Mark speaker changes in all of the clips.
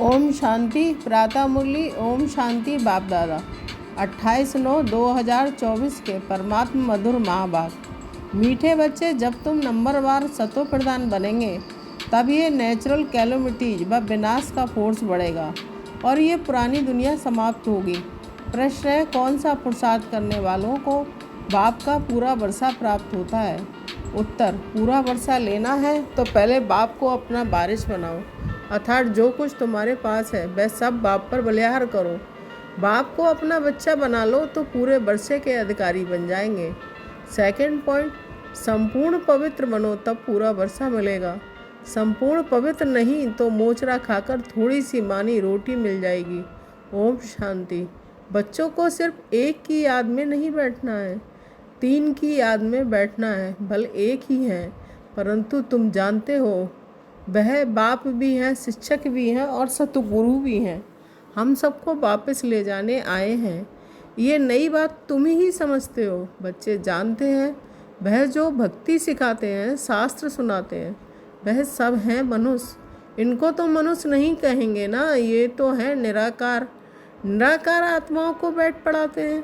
Speaker 1: ओम शांति। प्रातः मुरली। ओम शांति। बाप दादा 28/9/2024 के परमात्मा मधुर महाभाग। मीठे बच्चे, जब तुम नंबरवार सतो प्रधान बनेंगे तब ये नेचुरल कैलोमिटीज व विनाश का फोर्स बढ़ेगा और ये पुरानी दुनिया समाप्त होगी। प्रश्न है, कौन सा पुरुषार्थ करने वालों को बाप का पूरा वर्षा प्राप्त होता है? उत्तर, पूरा वर्षा लेना है तो पहले बाप को अपना बारिश बनाओ, अर्थात जो कुछ तुम्हारे पास है वह सब बाप पर बलिहार करो। बाप को अपना बच्चा बना लो तो पूरे वर्षे के अधिकारी बन जाएंगे। सेकंड पॉइंट, संपूर्ण पवित्र बनो तब पूरा वर्षा मिलेगा। संपूर्ण पवित्र नहीं तो मोचरा खाकर थोड़ी सी मानी रोटी मिल जाएगी। ओम शांति। बच्चों को सिर्फ एक की याद में नहीं बैठना है, 3 की याद में बैठना है। भले एक ही है, परंतु तुम जानते हो वह बाप भी हैं, शिक्षक भी हैं और सतगुरु भी हैं। हम सबको वापस ले जाने आए हैं। ये नई बात तुम ही समझते हो। बच्चे जानते हैं वह जो भक्ति सिखाते हैं, शास्त्र सुनाते हैं, वह सब हैं मनुष्य। इनको तो मनुष्य नहीं कहेंगे ना, ये तो है निराकार। निराकार आत्माओं को बैठ पढ़ाते हैं।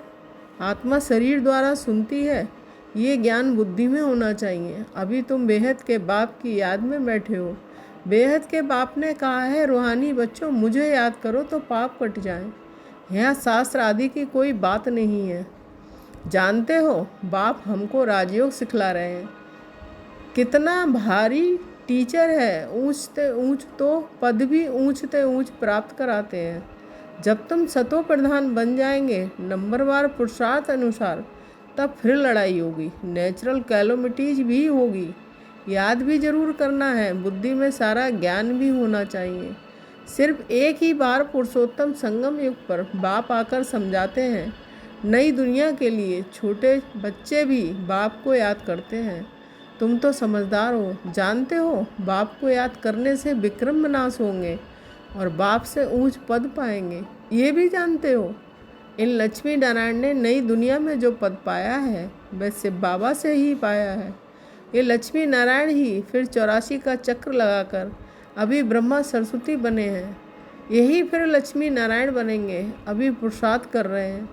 Speaker 1: आत्मा शरीर द्वारा सुनती है। ये ज्ञान बुद्धि में होना चाहिए। अभी तुम बेहद के बाप की याद में बैठे हो। बेहद के बाप ने कहा है, रूहानी बच्चों मुझे याद करो तो पाप कट जाए। यहाँ शास्त्र आदि की कोई बात नहीं है। जानते हो बाप हमको राजयोग सिखला रहे हैं। कितना भारी टीचर है। ऊंचते ऊंच तो पद भी ऊंचते ऊंच प्राप्त कराते हैं। जब तुम सतो प्रधान बन जाएंगे नंबरवार पुरुषार्थ अनुसार, तब फिर लड़ाई होगी, नेचुरल कैलोमिटीज भी होगी। याद भी जरूर करना है, बुद्धि में सारा ज्ञान भी होना चाहिए। सिर्फ एक ही बार पुरुषोत्तम संगम युग पर बाप आकर समझाते हैं। नई दुनिया के लिए छोटे बच्चे भी बाप को याद करते हैं। तुम तो समझदार हो, जानते हो बाप को याद करने से विक्रम विनाश होंगे और बाप से ऊंच पद पाएंगे। ये भी जानते हो इन लक्ष्मी नारायण ने नई दुनिया में जो पद पाया है वह शिव बाबा से ही पाया है। ये लक्ष्मी नारायण ही फिर 84 का चक्र लगाकर अभी ब्रह्मा सरस्वती बने हैं। यही फिर लक्ष्मी नारायण बनेंगे। अभी पुरुषार्थ कर रहे हैं।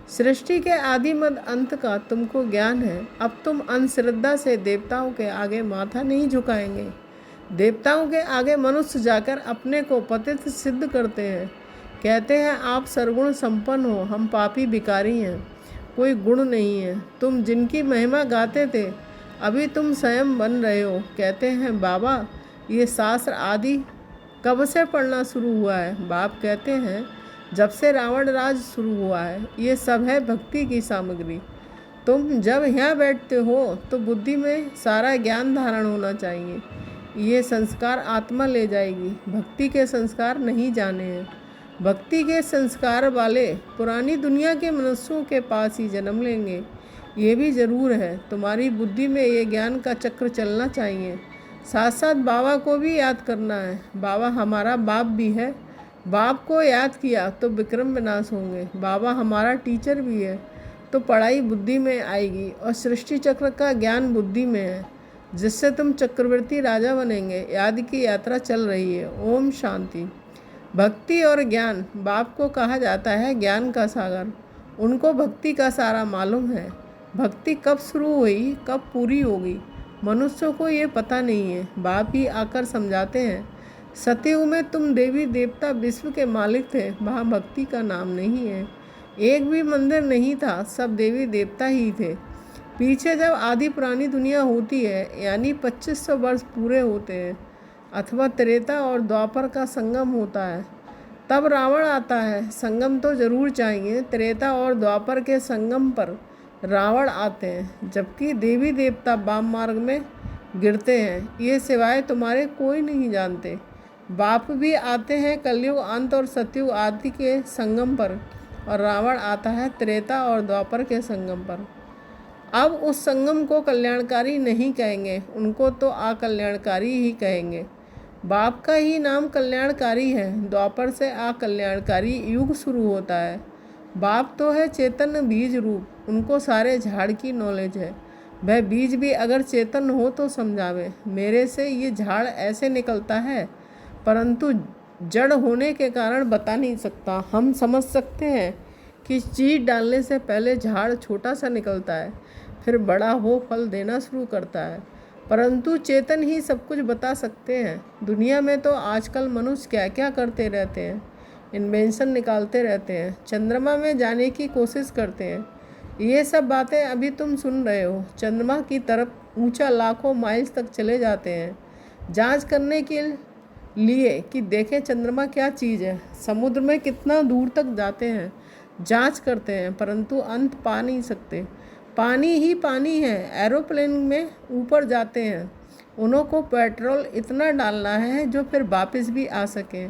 Speaker 1: सृष्टि के आदि मध्य अंत का तुमको ज्ञान है। अब तुम अंधश्रद्धा से देवताओं के आगे माथा नहीं झुकाएंगे। देवताओं के आगे मनुष्य जाकर अपने को पतित सिद्ध करते हैं। कहते हैं आप सर्वगुण संपन्न हो, हम पापी भिखारी हैं, कोई गुण नहीं है। तुम जिनकी महिमा गाते थे अभी तुम स्वयं बन रहे हो। कहते हैं बाबा ये शास्त्र आदि कब से पढ़ना शुरू हुआ है? बाप कहते हैं जब से रावण राज शुरू हुआ है। ये सब है भक्ति की सामग्री। तुम जब यहाँ बैठते हो तो बुद्धि में सारा ज्ञान धारण होना चाहिए। ये संस्कार आत्मा ले जाएगी। भक्ति के संस्कार नहीं जाने हैं। भक्ति के संस्कार वाले पुरानी दुनिया के मनुष्यों के पास ही जन्म लेंगे। ये भी ज़रूर है तुम्हारी बुद्धि में ये ज्ञान का चक्र चलना चाहिए। साथ साथ बाबा को भी याद करना है। बाबा हमारा बाप भी है। बाप को याद किया तो विक्रम विनाश होंगे। बाबा हमारा टीचर भी है तो पढ़ाई बुद्धि में आएगी और सृष्टि चक्र का ज्ञान बुद्धि में है, जिससे तुम चक्रवर्ती राजा बनेंगे। याद की यात्रा चल रही है। ओम शांति। भक्ति और ज्ञान, बाप को कहा जाता है ज्ञान का सागर। उनको भक्ति का सारा मालूम है। भक्ति कब शुरू हुई, कब पूरी होगी, मनुष्यों को ये पता नहीं है। बाप ही आकर समझाते हैं। सतयुग में तुम देवी देवता विश्व के मालिक थे, वहाँ भक्ति का नाम नहीं है। एक भी मंदिर नहीं था, सब देवी देवता ही थे। पीछे जब आदि पुरानी दुनिया होती है, यानी 2500 वर्ष पूरे होते हैं, अथवा त्रेता और द्वापर का संगम होता है, तब रावण आता है। संगम तो जरूर चाहिए। त्रेता और द्वापर के संगम पर रावण आते हैं, जबकि देवी देवता वाम मार्ग में गिरते हैं। ये सिवाय तुम्हारे कोई नहीं जानते। बाप भी आते हैं कलयुग अंत और सतयुग आदि के संगम पर, और रावण आता है त्रेता और द्वापर के संगम पर। अब उस संगम को कल्याणकारी नहीं कहेंगे, उनको तो अकल्याणकारी ही कहेंगे। बाप का ही नाम कल्याणकारी है। द्वापर से अकल्याणकारी युग शुरू होता है। बाप तो है चेतन बीज रूप, उनको सारे झाड़ की नॉलेज है। वह बीज भी अगर चेतन हो तो समझावे। मेरे से ये झाड़ ऐसे निकलता है, परंतु जड़ होने के कारण बता नहीं सकता। हम समझ सकते हैं कि चीज डालने से पहले झाड़ छोटा सा निकलता है, फिर बड़ा हो फल देना शुरू करता है, परंतु चेतन ही सब कुछ बता सकते हैं। दुनिया में तो आजकल मनुष्य क्या क्या करते रहते हैं, इन्वेंशन निकालते रहते हैं, चंद्रमा में जाने की कोशिश करते हैं। ये सब बातें अभी तुम सुन रहे हो। चंद्रमा की तरफ ऊंचा लाखों माइल्स तक चले जाते हैं जांच करने के लिए कि देखें चंद्रमा क्या चीज़ है। समुद्र में कितना दूर तक जाते हैं, जांच करते हैं, परंतु अंत पा नहीं सकते। पानी ही पानी है। एरोप्लेन में ऊपर जाते हैं, उन्हों को पेट्रोल इतना डालना है जो फिर वापस भी आ सके।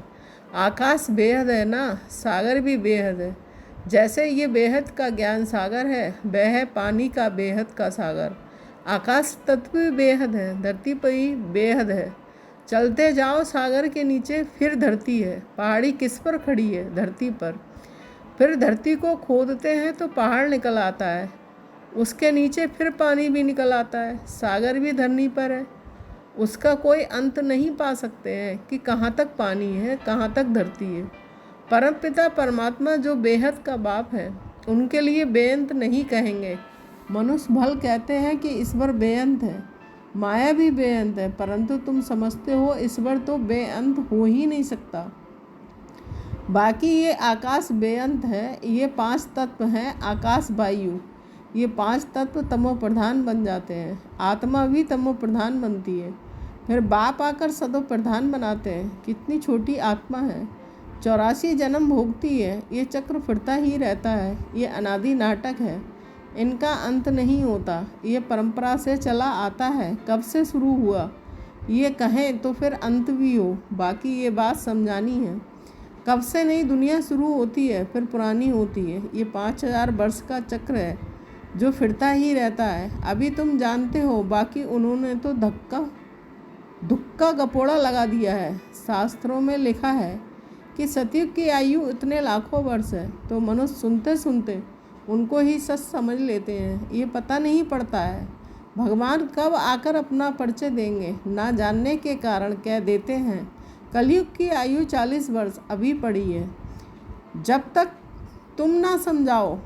Speaker 1: आकाश बेहद है ना, सागर भी बेहद है। जैसे ये बेहद का ज्ञान सागर है, वह है पानी का बेहद का सागर। आकाश तत्व भी बेहद है, धरती पर ही बेहद है। चलते जाओ सागर के नीचे, फिर धरती है। पहाड़ी किस पर खड़ी है? धरती पर। फिर धरती को खोदते हैं तो पहाड़ निकल आता है, उसके नीचे फिर पानी भी निकल आता है। सागर भी धरनी पर है, उसका कोई अंत नहीं पा सकते हैं कि कहाँ तक पानी है, कहाँ तक धरती है। परमपिता परमात्मा जो बेहद का बाप है, उनके लिए बेअंत नहीं कहेंगे। मनुष्य भल कहते हैं कि ईश्वर बेअंत है, माया भी बेअंत है, परंतु तुम समझते हो ईश्वर तो बेअंत हो ही नहीं सकता। बाकी ये आकाश बेअंत है। ये 5 तत्व हैं, आकाश वायु, ये 5 तत्व तमो प्रधान बन जाते हैं। आत्मा भी तमो प्रधान बनती है, फिर बाप आकर सदो प्रधान बनाते हैं। कितनी छोटी आत्मा है, 84 जन्म भोगती है। ये चक्र फिरता ही रहता है, ये अनादि नाटक है, इनका अंत नहीं होता। ये परंपरा से चला आता है, कब से शुरू हुआ ये कहें तो फिर अंत भी हो। बाकी ये बात समझानी है, कब से नई दुनिया शुरू होती है फिर पुरानी होती है। ये 5000 वर्ष का चक्र है जो फिरता ही रहता है। अभी तुम जानते हो, बाकी उन्होंने तो धुक्का गपोड़ा लगा दिया है। शास्त्रों में लिखा है कि सतयुग की आयु इतने लाखों वर्ष है, तो मनुष्य सुनते सुनते उनको ही सच समझ लेते हैं। ये पता नहीं पड़ता है भगवान कब आकर अपना परिचय देंगे, ना जानने के कारण कह देते हैं कलयुग की आयु 40 वर्ष अभी पड़ी है। जब तक तुम ना समझाओ,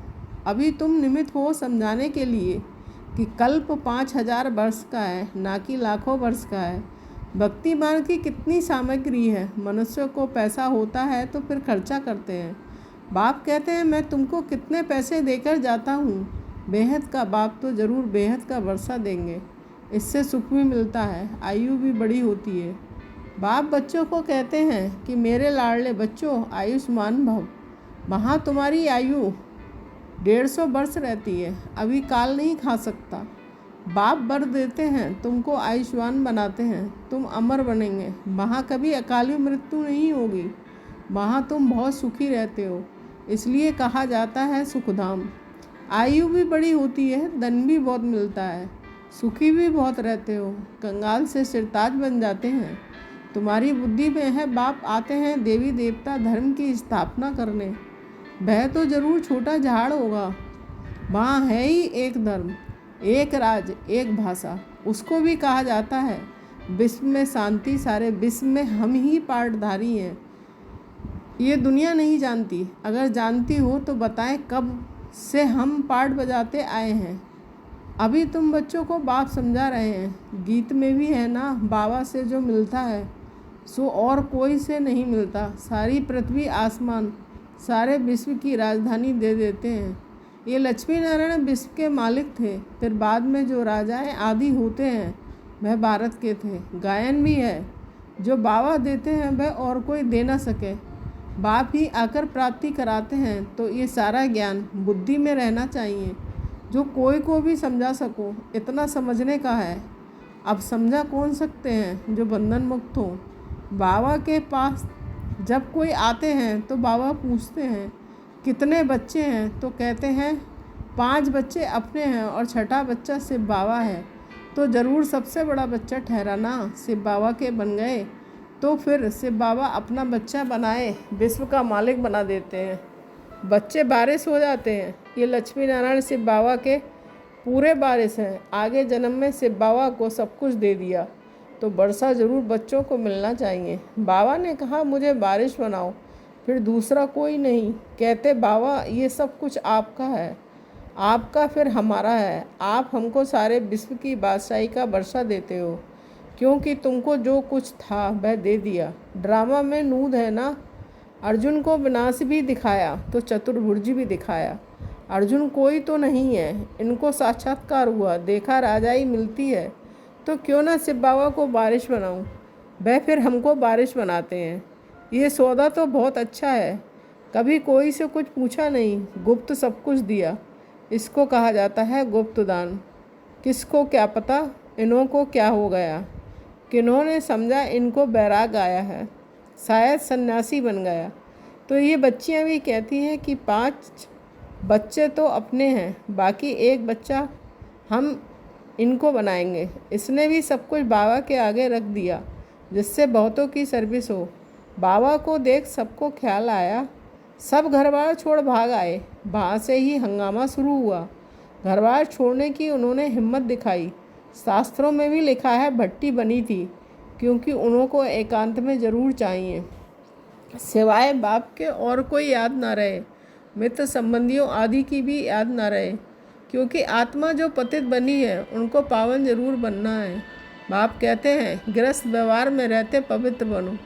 Speaker 1: अभी तुम निमित्त हो समझाने के लिए कि कल्प 5000 वर्ष का है, ना कि लाखों वर्ष का है। भक्ति मार्ग की कितनी सामग्री है। मनुष्य को पैसा होता है तो फिर खर्चा करते हैं। बाप कहते हैं मैं तुमको कितने पैसे देकर जाता हूँ। बेहद का बाप तो ज़रूर बेहद का वर्षा देंगे, इससे सुख भी मिलता है, आयु भी बड़ी होती है। बाप बच्चों को कहते हैं कि मेरे लाडले बच्चों, आयुष्मान भव। वहाँ तुम्हारी आयु 150 वर्ष रहती है, अभी काल नहीं खा सकता। बाप वर देते हैं, तुमको आयुष्मान बनाते हैं, तुम अमर बनेंगे। वहाँ कभी अकाली मृत्यु नहीं होगी, वहाँ तुम बहुत सुखी रहते हो, इसलिए कहा जाता है सुखधाम। आयु भी बड़ी होती है, धन भी बहुत मिलता है, सुखी भी बहुत रहते हो, कंगाल से सिरताज बन जाते हैं। तुम्हारी बुद्धि में है बाप आते हैं देवी देवता धर्म की स्थापना करने। वह तो जरूर छोटा झाड़ होगा, वहाँ है ही एक धर्म, एक राज, एक भाषा। उसको भी कहा जाता है विश्व में शांति, सारे विश्व में हम ही पाठधारी हैं। ये दुनिया नहीं जानती, अगर जानती हो तो बताएं कब से हम पाठ बजाते आए हैं। अभी तुम बच्चों को बाप समझा रहे हैं। गीत में भी है ना, बाबा से जो मिलता है सो और कोई से नहीं मिलता। सारी पृथ्वी आसमान, सारे विश्व की राजधानी दे देते हैं। ये लक्ष्मी नारायण विश्व के मालिक थे, फिर बाद में जो राजाएं आदि होते हैं वह भारत के थे। गायन भी है, जो बाबा देते हैं वह और कोई दे ना सके, बाप ही आकर प्राप्ति कराते हैं। तो ये सारा ज्ञान बुद्धि में रहना चाहिए, जो कोई को भी समझा सको, इतना समझने का है। अब समझा कौन सकते हैं जो बंधन मुक्त हो। बाबा के पास जब कोई आते हैं तो बाबा पूछते हैं कितने बच्चे हैं, तो कहते हैं 5 बच्चे अपने हैं और छठा बच्चा शिव बाबा है। तो ज़रूर सबसे बड़ा बच्चा ठहरा ना, शिव बाबा के बन गए तो फिर शिव बाबा अपना बच्चा बनाए, विश्व का मालिक बना देते हैं। बच्चे बारिश हो जाते हैं। ये लक्ष्मी नारायण शिव बाबा के पूरे बारिश हैं। आगे जन्म में शिव बाबा को सब कुछ दे दिया, तो तो वर्षा ज़रूर बच्चों को मिलना चाहिए। बाबा ने कहा मुझे बारिश बनाओ, फिर दूसरा कोई नहीं। कहते बाबा ये सब कुछ आपका है, आपका फिर हमारा है। आप हमको सारे विश्व की बादशाही का वर्षा देते हो, क्योंकि तुमको जो कुछ था वह दे दिया। ड्रामा में नूद है ना। अर्जुन को विनाश भी दिखाया तो चतुर्भुज भी दिखाया। अर्जुन कोई तो नहीं है, इनको साक्षात्कार हुआ, देखा राजाई मिलती है, तो क्यों ना शिव बाबा को बारिश बनाऊं, वह फिर हमको बारिश बनाते हैं। ये सौदा तो बहुत अच्छा है, कभी कोई से कुछ पूछा नहीं, गुप्त सब कुछ दिया। इसको कहा जाता है गुप्त दान। किसको क्या पता इन्हों को क्या हो गया, किन्होंने समझा इनको बैराग आया है, शायद सन्यासी बन गया। तो ये बच्चियां भी कहती हैं कि 5 बच्चे तो अपने हैं, बाकी एक बच्चा हम इनको बनाएंगे। इसने भी सब कुछ बाबा के आगे रख दिया, जिससे बहुतों की सर्विस हो। बाबा को देख सबको ख्याल आया, सब घरबार छोड़ भाग आए। वहाँ से ही हंगामा शुरू हुआ। घरबार छोड़ने की उन्होंने हिम्मत दिखाई। शास्त्रों में भी लिखा है भट्टी बनी थी, क्योंकि उन्हों को एकांत में ज़रूर चाहिए, सिवाय बाप के और कोई याद ना रहे, मित्र संबंधियों आदि की भी याद ना रहे, क्योंकि आत्मा जो पतित बनी है उनको पावन जरूर बनना है। बाप कहते हैं गृहस्थ व्यवहार में रहते पवित्र बनो।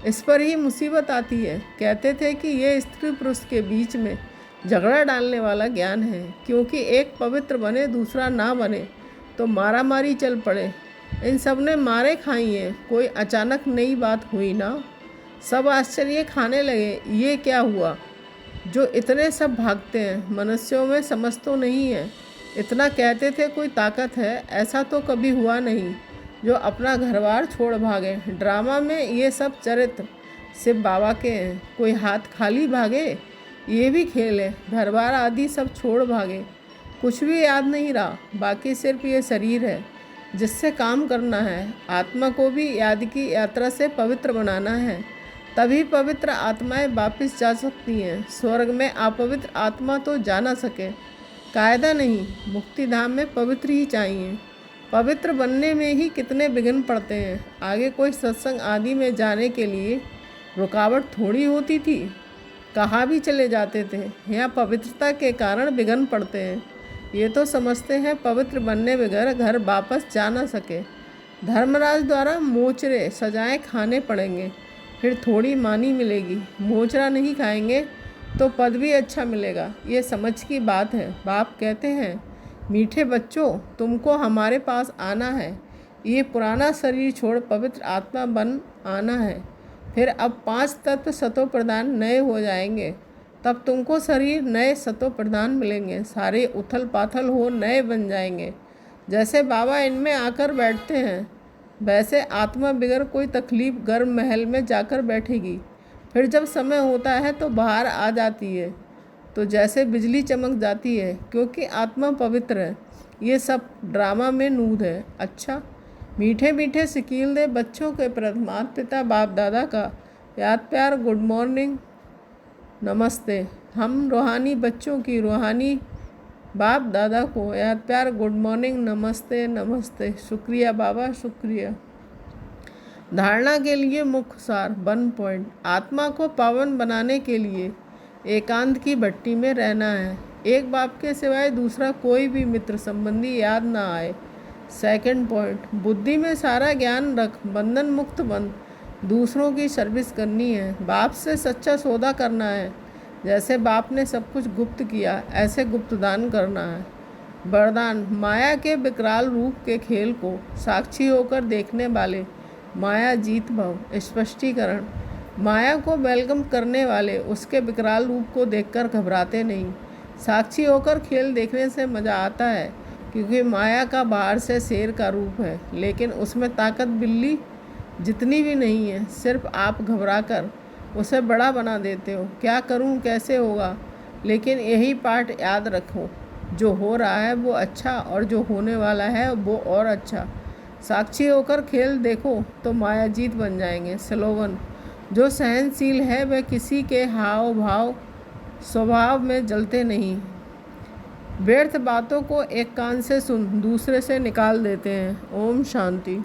Speaker 1: इस पर ही मुसीबत आती है। कहते थे कि ये स्त्री पुरुष के बीच में झगड़ा डालने वाला ज्ञान है, क्योंकि एक पवित्र बने दूसरा ना बने तो मारा मारी चल पड़े। इन सब ने मारे खाई हैं, कोई अचानक नई बात हुई ना। सब आश्चर्य खाने लगे, ये क्या हुआ जो इतने सब भागते हैं, मनुष्यों में समझ तो नहीं है। इतना कहते थे कोई ताकत है, ऐसा तो कभी हुआ नहीं जो अपना घरबार छोड़ भागे। ड्रामा में ये सब चरित्र शिव बाबा के हैं। कोई हाथ खाली भागे, ये भी खेल है। घरबार आदि सब छोड़ भागे, कुछ भी याद नहीं रहा, बाकी सिर्फ ये शरीर है जिससे काम करना है। आत्मा को भी याद की यात्रा से पवित्र बनाना है, तभी पवित्र आत्माएं वापस जा सकती हैं। स्वर्ग में अपवित्र आत्मा तो जा ना सके, कायदा नहीं। मुक्ति धाम में पवित्र ही चाहिए। पवित्र बनने में ही कितने विघ्न पड़ते हैं। आगे कोई सत्संग आदि में जाने के लिए रुकावट थोड़ी होती थी, कहाँ भी चले जाते थे। यहाँ पवित्रता के कारण विघ्न पड़ते हैं। ये तो समझते हैं पवित्र बनने बगैर घर वापस जा ना सके। धर्मराज द्वारा मोचरे सजाएं खाने पड़ेंगे, फिर थोड़ी मानी मिलेगी। मोचरा नहीं खाएंगे तो पद भी अच्छा मिलेगा, ये समझ की बात है। बाप कहते हैं मीठे बच्चों, तुमको हमारे पास आना है, ये पुराना शरीर छोड़ पवित्र आत्मा बन आना है। फिर अब 5 तत्व सतो प्रदान नए हो जाएंगे, तब तुमको शरीर नए सतो प्रदान मिलेंगे। सारे उथल पाथल हो नए बन जाएंगे। जैसे बाबा इनमें आकर बैठते हैं, वैसे आत्मा बिगर कोई तकलीफ गर्म महल में जाकर बैठेगी। फिर जब समय होता है तो बाहर आ जाती है, तो जैसे बिजली चमक जाती है, क्योंकि आत्मा पवित्र है। ये सब ड्रामा में नूद है। अच्छा, मीठे मीठे सिकील दे बच्चों के प्रथमात पिता बाप दादा का याद प्यार गुड मॉर्निंग नमस्ते। हम रूहानी बच्चों की रूहानी बाप दादा को याद प्यार गुड मॉर्निंग नमस्ते नमस्ते। शुक्रिया बाबा, शुक्रिया। धारणा के लिए मुख्य सार 1 पॉइंट। आत्मा को पावन बनाने के लिए एकांत की भट्टी में रहना है। एक बाप के सिवाय दूसरा कोई भी मित्र संबंधी याद ना आए। 2 पॉइंट। बुद्धि में सारा ज्ञान रख, बंधन मुक्त बन, दूसरों की सर्विस करनी है। बाप से सच्चा सौदा करना है। जैसे बाप ने सब कुछ गुप्त किया, ऐसे गुप्त दान करना है। वरदान, माया के विकराल रूप के खेल को साक्षी होकर देखने वाले माया जीत भव। स्पष्टीकरण, माया को वेलकम करने वाले उसके विकराल रूप को देखकर घबराते नहीं। साक्षी होकर खेल देखने से मज़ा आता है, क्योंकि माया का बाहर से शेर का रूप है, लेकिन उसमें ताकत बिल्ली जितनी भी नहीं है। सिर्फ आप घबरा कर उसे बड़ा बना देते हो। क्या करूं, कैसे होगा, लेकिन यही पाठ याद रखो, जो हो रहा है वो अच्छा और जो होने वाला है वो और अच्छा। साक्षी होकर खेल देखो तो माया जीत बन जाएंगे। स्लोगन, जो सहनशील है वह किसी के हाव भाव स्वभाव में जलते नहीं। व्यर्थ बातों को एक कान से सुन दूसरे से निकाल देते हैं। ओम शांति।